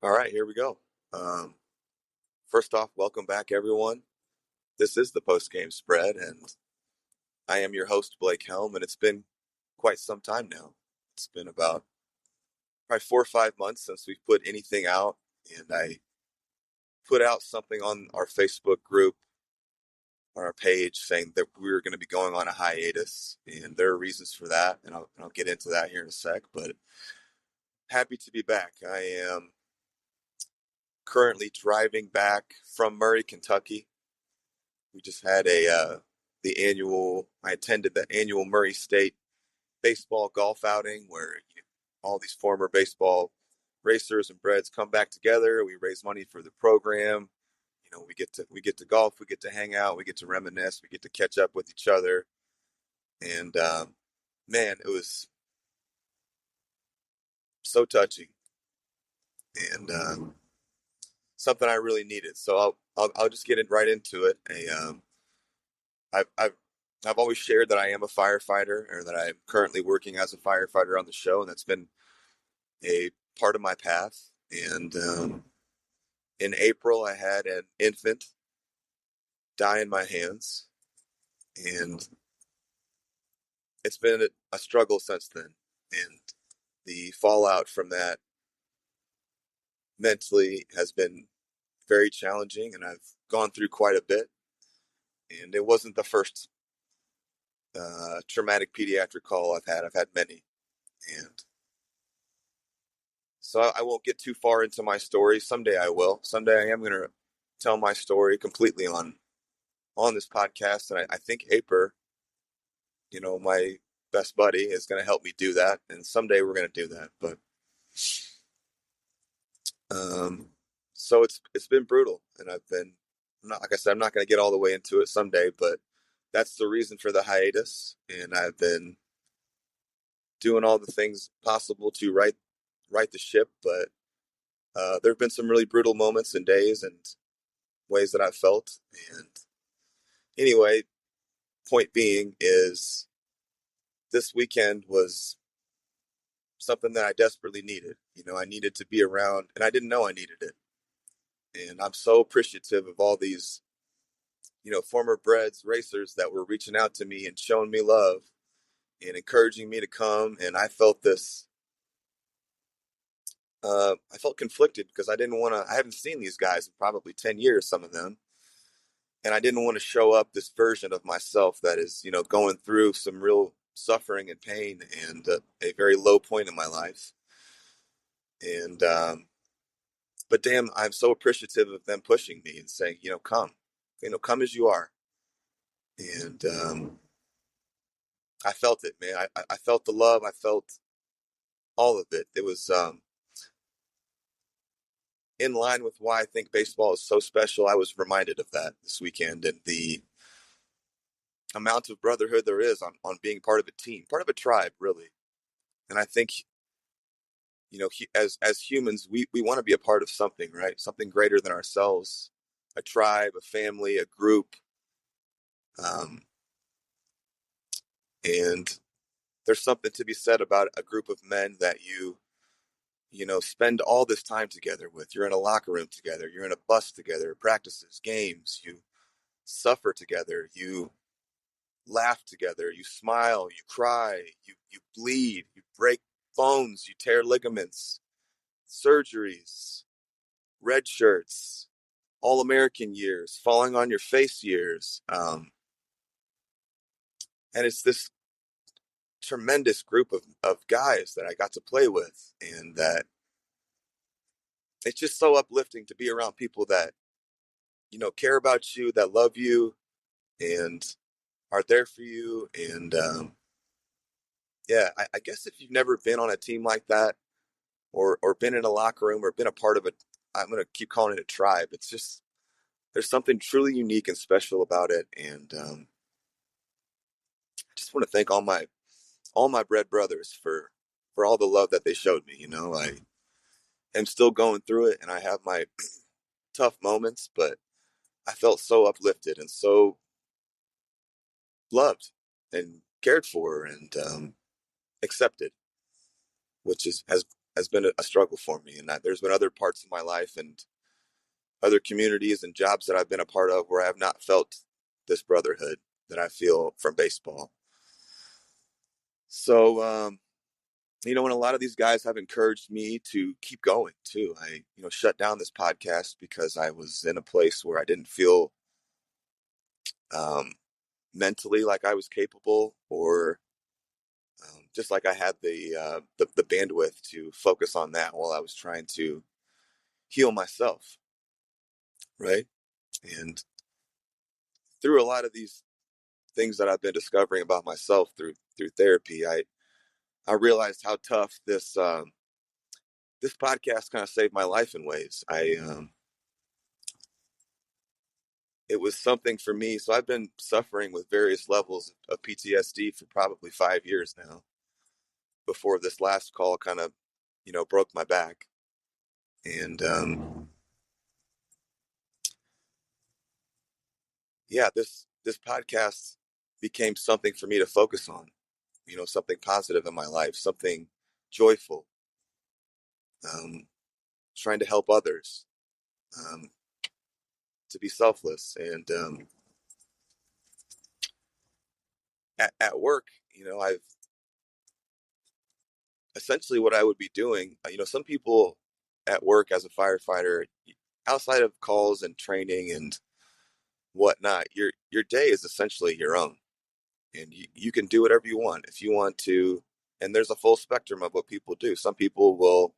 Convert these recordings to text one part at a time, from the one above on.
All right, here we go. Um, First off, welcome back, everyone. This is the post game spread, and I am your host, Blake Helm, and it's been quite some time now. It's been about probably 4 or 5 months since we've put anything out, and I put out something on our Facebook group, on our page, saying that we were going to be going on a hiatus, and there are reasons for that, and I'll get into that here in a sec, but happy to be back. I am currently driving back from Murray, Kentucky. We just had I attended the annual Murray State baseball golf outing where all these former baseball racers and breds come back together. We raise money for the program. We get to golf, we get to hang out, we get to reminisce, we get to catch up with each other. And man, it was so touching and something I really needed. So I'll just get right into it. I've, I've I've always shared that I am a firefighter, or that I'm currently working as a firefighter on the show, and that's been a part of my path. And in April, I had an infant die in my hands, and it's been a struggle since then. And the fallout from that mentally has been very challenging, and I've gone through quite a bit. And it wasn't the first traumatic pediatric call I've had. I've had many, and so I won't get too far into my story. Someday I will. Someday I am going to tell my story completely on this podcast, and I think Aper, my best buddy, is going to help me do that. And someday we're going to do that. But um, so it's been brutal, and I'm not, like I said, I'm not going to get all the way into it someday, but that's the reason for the hiatus, and I've been doing all the things possible to right the ship, but there have been some really brutal moments and days and ways that I've felt. And anyway, point being is this weekend was something that I desperately needed. I needed to be around, and I didn't know I needed it. And I'm so appreciative of all these, former breds, racers that were reaching out to me and showing me love and encouraging me to come. And I felt this, I felt conflicted because I haven't seen these guys in probably 10 years, some of them. And I didn't want to show up this version of myself that is, going through some real suffering and pain and a very low point in my life. And but damn, I'm so appreciative of them pushing me and saying, come, come as you are. And I felt it, man. I felt the love. I felt all of it. It was in line with why I think baseball is so special. I was reminded of that this weekend, and the amount of brotherhood there is on being part of a team, part of a tribe, really. And I think, as humans, we want to be a part of something, right? Something greater than ourselves, a tribe, a family, a group. Um, and there's something to be said about a group of men that spend all this time together with. You're in a locker room together, you're in a bus together, practices, games, you suffer together, you laugh together, you smile, you cry, you bleed, you break bones, you tear ligaments, surgeries, red shirts, all American years, falling on your face years. And it's this tremendous group of guys that I got to play with, and that it's just so uplifting to be around people that, care about you, that love you, and are there for you. And yeah, I guess if you've never been on a team like that, or been in a locker room, or been a part of it, I'm going to keep calling it a tribe. It's just, there's something truly unique and special about it. And I just want to thank all my bred brothers for all the love that they showed me. I am still going through it, and I have my tough moments, but I felt so uplifted and so loved and cared for and accepted, which is has been a struggle for me. And there's been other parts of my life and other communities and jobs that I've been a part of where I have not felt this brotherhood that I feel from baseball. So, and a lot of these guys have encouraged me to keep going too. I, shut down this podcast because I was in a place where I didn't feel um, mentally like I was capable, or just like I had the bandwidth to focus on that while I was trying to heal myself, right? And through a lot of these things that I've been discovering about myself through therapy, I realized how tough this podcast kind of saved my life in ways. It was something for me. So I've been suffering with various levels of PTSD for probably 5 years now. Before this last call kind of, broke my back, and yeah, this podcast became something for me to focus on. Something positive in my life, something joyful. Um, Trying to help others, um, to be selfless, and at work, I've essentially what I would be doing. Some people at work as a firefighter, outside of calls and training and whatnot, your day is essentially your own, and you can do whatever you want if you want to. And there's a full spectrum of what people do. Some people will,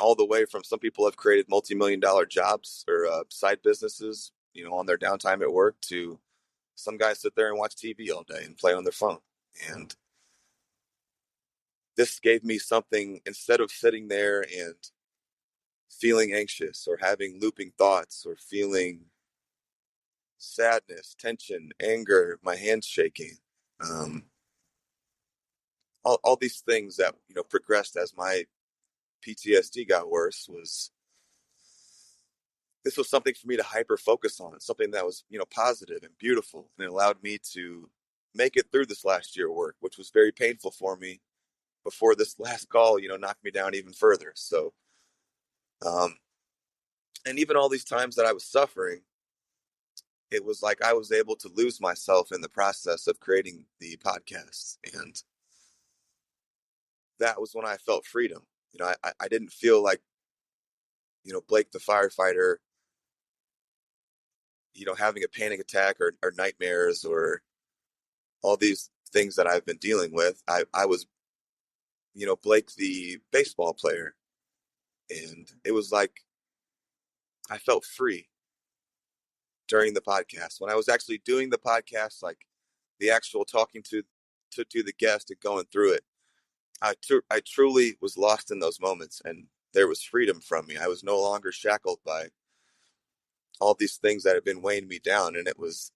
all the way from some people have created multi-million-dollar jobs or side businesses, on their downtime at work, to some guys sit there and watch TV all day and play on their phone. And this gave me something, instead of sitting there and feeling anxious or having looping thoughts or feeling sadness, tension, anger, my hands shaking, um, all these things that progressed as my PTSD got worse. This was something for me to hyper focus on, something that was positive and beautiful, and it allowed me to make it through this last year of work, which was very painful for me before this last call knocked me down even further. So um, and even all these times that I was suffering, it was like I was able to lose myself in the process of creating the podcast. And that was when I felt freedom. I didn't feel like, Blake the firefighter, having a panic attack or nightmares or all these things that I've been dealing with. I was, Blake the baseball player. And it was like I felt free during the podcast. When I was actually doing the podcast, like the actual talking to the guest and going through it, I truly was lost in those moments, and there was freedom from me. I was no longer shackled by all these things that had been weighing me down, and it was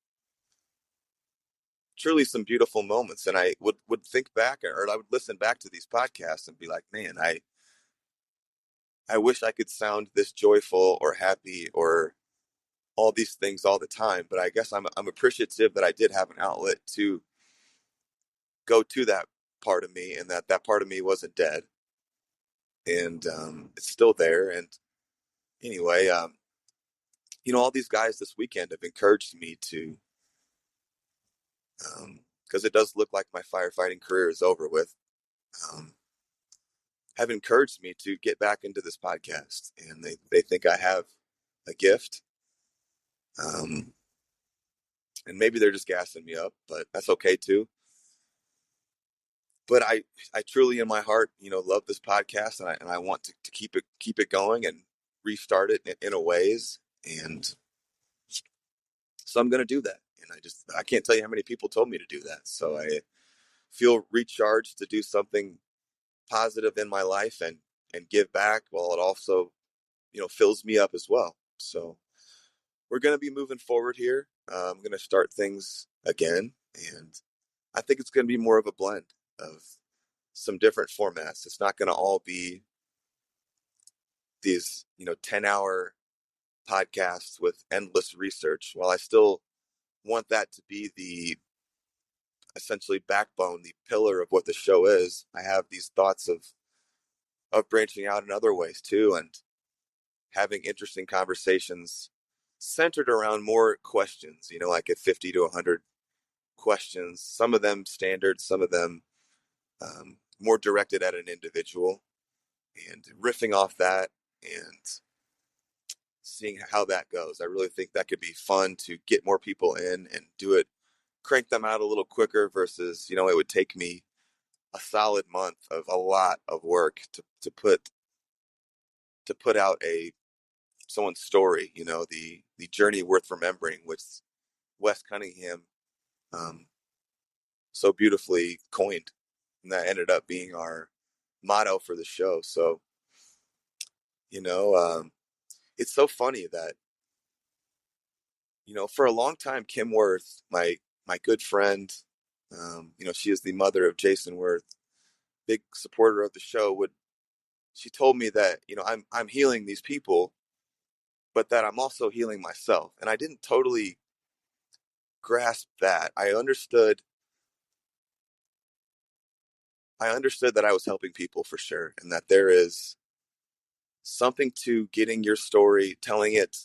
truly some beautiful moments. And I would think back, or I would listen back to these podcasts and be like, man, I wish I could sound this joyful or happy or all these things all the time. But I guess I'm appreciative that I did have an outlet to go to that part of me, and that part of me wasn't dead, and it's still there. And anyway, all these guys this weekend have encouraged me to, because it does look like my firefighting career is over with, um, have encouraged me to get back into this podcast. And they think I have a gift. Um, and maybe they're just gassing me up, but that's okay too. But I truly in my heart, love this podcast, and I want to keep it going and restart it in a ways. And so I'm going to do that. And I can't tell you how many people told me to do that. So I feel recharged to do something positive in my life and give back, while it also, fills me up as well. So we're going to be moving forward here. I'm going to start things again. And I think it's going to be more of a blend of some different formats. It's not going to all be these, 10-hour podcasts with endless research. While I still want that to be the essentially backbone, the pillar of what the show is, I have these thoughts of of branching out in other ways too, and having interesting conversations centered around more questions, like at 50 to 100 questions, some of them standard, some of them more directed at an individual, and riffing off that and seeing how that goes. I really think that could be fun to get more people in and do it, crank them out a little quicker versus, it would take me a solid month of a lot of work to put out someone's story, the journey worth remembering, which Wes Cunningham um, so beautifully coined, and that ended up being our motto for the show. So, you know, um, it's so funny that for a long time, Kim Worth, my good friend, she is the mother of Jason Worth, big supporter of the show. She told me that I'm healing these people, but that I'm also healing myself, and I didn't totally grasp that. I understood that I was helping people for sure, and that there is something to getting your story, telling it,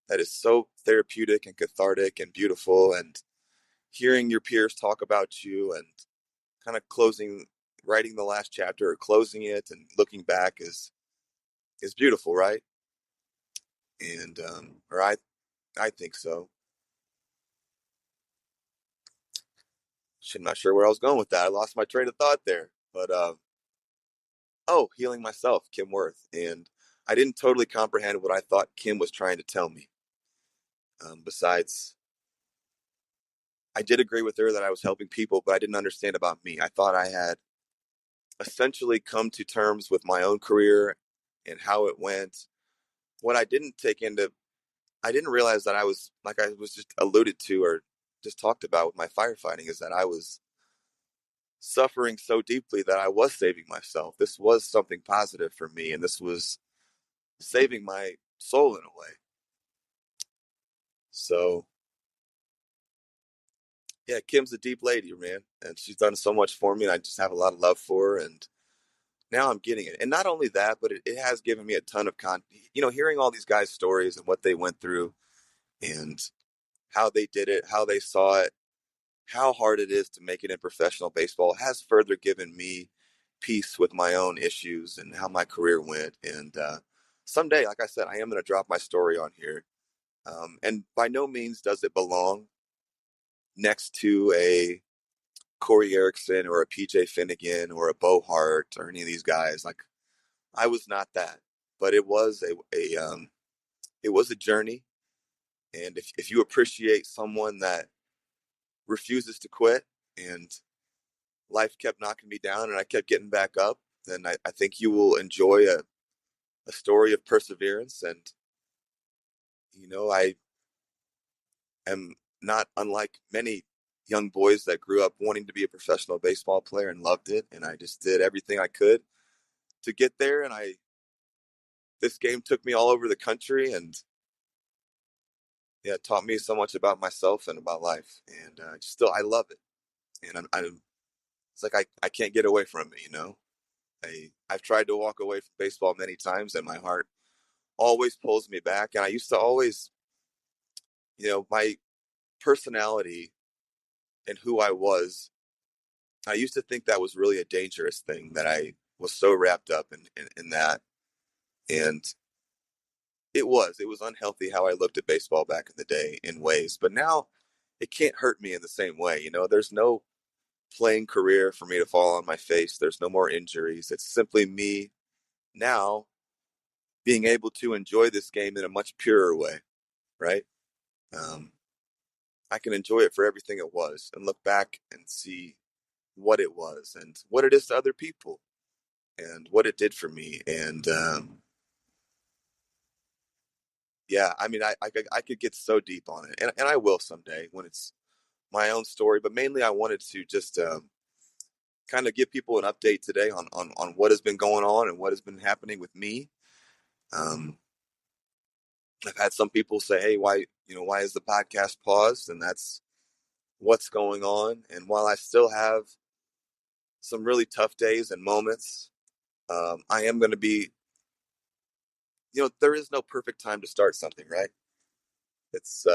that is so therapeutic and cathartic and beautiful, and hearing your peers talk about you and kind of writing the last chapter or closing it and looking back is beautiful, right? And or I think so. I'm not sure where I was going with that. I lost my train of thought there, but oh, healing myself, Kim Worth, and I didn't totally comprehend what I thought Kim was trying to tell me. Besides, I did agree with her that I was helping people, but I didn't understand about me. I thought I had essentially come to terms with my own career and how it went. What I didn't realize that I was, like I was just alluded to or just talked about with my firefighting, is that I was suffering so deeply that I was saving myself. This was something positive for me, and this was saving my soul in a way. So, yeah, Kim's a deep lady, man, and she's done so much for me, and I just have a lot of love for her, and now I'm getting it. And not only that, but it has given me a ton of hearing all these guys' stories and what they went through and how they did it, how they saw it, how hard it is to make it in professional baseball has further given me peace with my own issues and how my career went. And someday, like I said, I am going to drop my story on here. And by no means does it belong next to a Corey Erickson or a PJ Finnegan or a Bo Hart or any of these guys. Like, I was not that, but it was a journey. And if you appreciate someone that refuses to quit, and life kept knocking me down and I kept getting back up, then I think you will enjoy a story of perseverance. And, I am not unlike many young boys that grew up wanting to be a professional baseball player and loved it. And I just did everything I could to get there. And this game took me all over the country, and yeah, it taught me so much about myself and about life. And I love it. And it's like I can't get away from it. I've tried to walk away from baseball many times, and my heart always pulls me back. And I used to always, my personality and who I used to think that was really a dangerous thing, that I was so wrapped up in that. And it was unhealthy how I looked at baseball back in the day in ways, but now it can't hurt me in the same way. There's no playing career for me to fall on my face. There's no more injuries. It's simply me now being able to enjoy this game in a much purer way, right? Um, I can enjoy it for everything it was and look back and see what it was and what it is to other people and what it did for me. And yeah, I mean, I could get so deep on it, and I will someday when it's my own story. But mainly, I wanted to just kind of give people an update today on what has been going on and what has been happening with me. Um, I've had some people say, "Hey, why is the podcast paused?" And that's what's going on. And while I still have some really tough days and moments, I am going to be, there is no perfect time to start something, right? It's,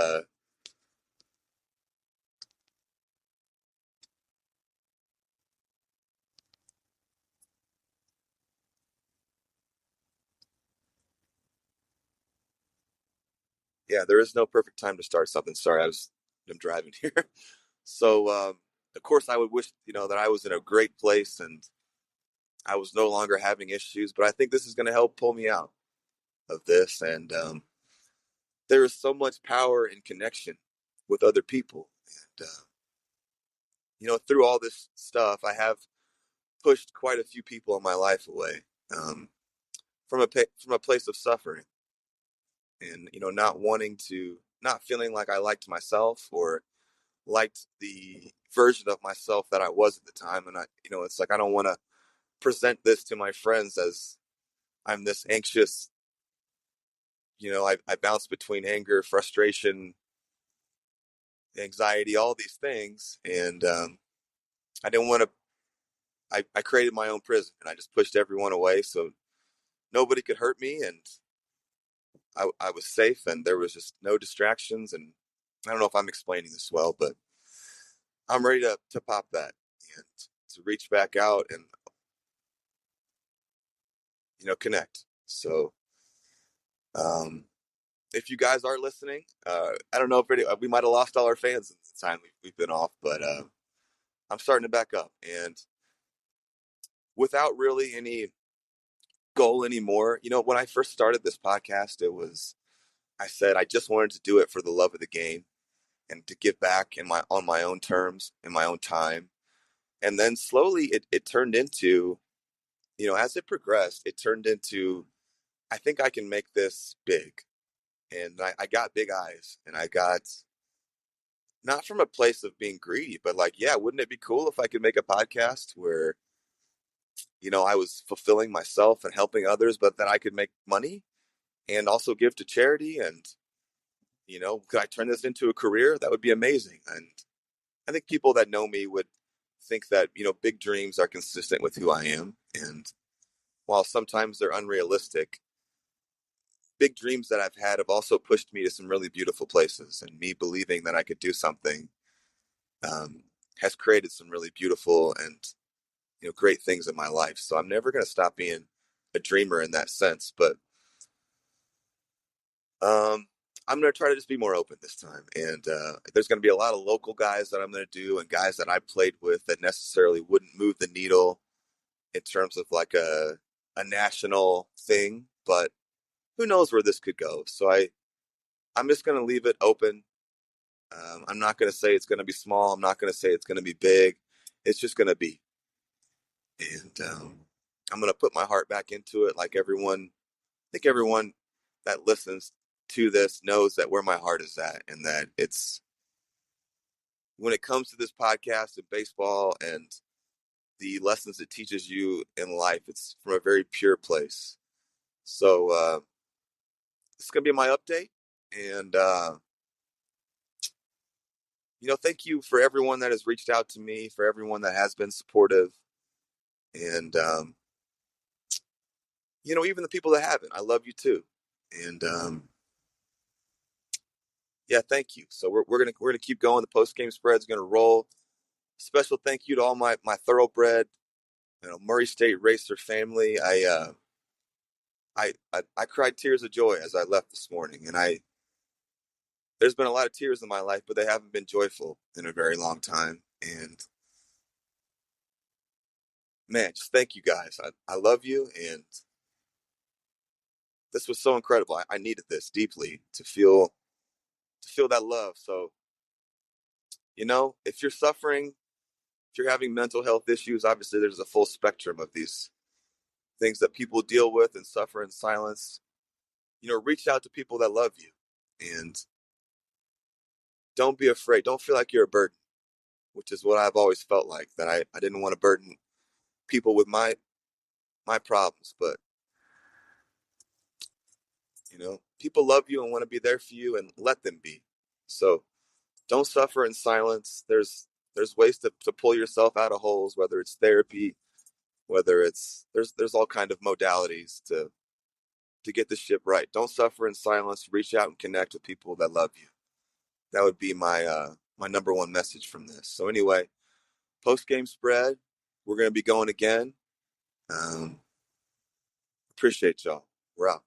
yeah, there is no perfect time to start something. Sorry, I'm driving here. So, of course, I would wish, that I was in a great place and I was no longer having issues, but I think this is going to help pull me out of this. And there is so much power in connection with other people. And, through all this stuff, I have pushed quite a few people in my life away um, from a place of suffering and, not feeling like I liked myself or liked the version of myself that I was at the time. And it's like I don't want to present this to my friends as I'm this anxious. I bounce between anger, frustration, anxiety, all these things, and I didn't want to. I created my own prison, and I just pushed everyone away so nobody could hurt me, and I was safe, and there was just no distractions. And I don't know if I'm explaining this well, but I'm ready to pop that and to reach back out and connect. So um, if you guys are listening, I don't know if we might have lost all our fans in the time we've been off, but I'm starting to back up, and without really any goal anymore. When I first started this podcast, I said I just wanted to do it for the love of the game and to give back on my own terms, in my own time. And then slowly it turned into, as it progressed, it turned into I think I can make this big. And I got big eyes, and I got not from a place of being greedy, but like, yeah, wouldn't it be cool if I could make a podcast where, I was fulfilling myself and helping others, but that I could make money and also give to charity. And could I turn this into a career? That would be amazing. And I think people that know me would think that big dreams are consistent with who I am. And while sometimes they're unrealistic, big dreams that I've had have also pushed me to some really beautiful places. And me believing that I could do something um, has created some really beautiful and great things in my life. So I'm never going to stop being a dreamer in that sense. But Um, I'm going to try to just be more open this time. And there's going to be a lot of local guys that I'm going to do and guys that I played with that necessarily wouldn't move the needle in terms of like a national thing. But who knows where this could go? So I'm just going to leave it open. I'm not going to say it's going to be small. I'm not going to say it's going to be big. It's just going to be. And I'm going to put my heart back into it like everyone. I think everyone that listens to this knows that where my heart is at and that it's when it comes to this podcast and baseball and the lessons it teaches you in life, it's from a very pure place. So it's going to be my update. And, thank you for everyone that has reached out to me, for everyone that has been supportive. And, even the people that haven't, I love you too. And, yeah, thank you. So we're gonna keep going. The post game spread's gonna roll. Special thank you to all my thoroughbred, Murray State Racer family. I cried tears of joy as I left this morning, and there's been a lot of tears in my life, but they haven't been joyful in a very long time. And man, just thank you guys. I love you, and this was so incredible. I needed this deeply to feel that love. So if you're suffering, if you're having mental health issues, obviously there's a full spectrum of these things that people deal with and suffer in silence. Reach out to people that love you, and don't be afraid. Don't feel like you're a burden, which is what I've always felt like, that I didn't want to burden people with my problems. But people love you and want to be there for you, and let them be. So don't suffer in silence. There's ways to pull yourself out of holes, whether it's therapy, Whether it's there's all kind of modalities to get the ship right. Don't suffer in silence. Reach out and connect with people that love you. That would be my number one message from this. So anyway, post game spread. We're gonna be going again. Um, Appreciate y'all. We're out.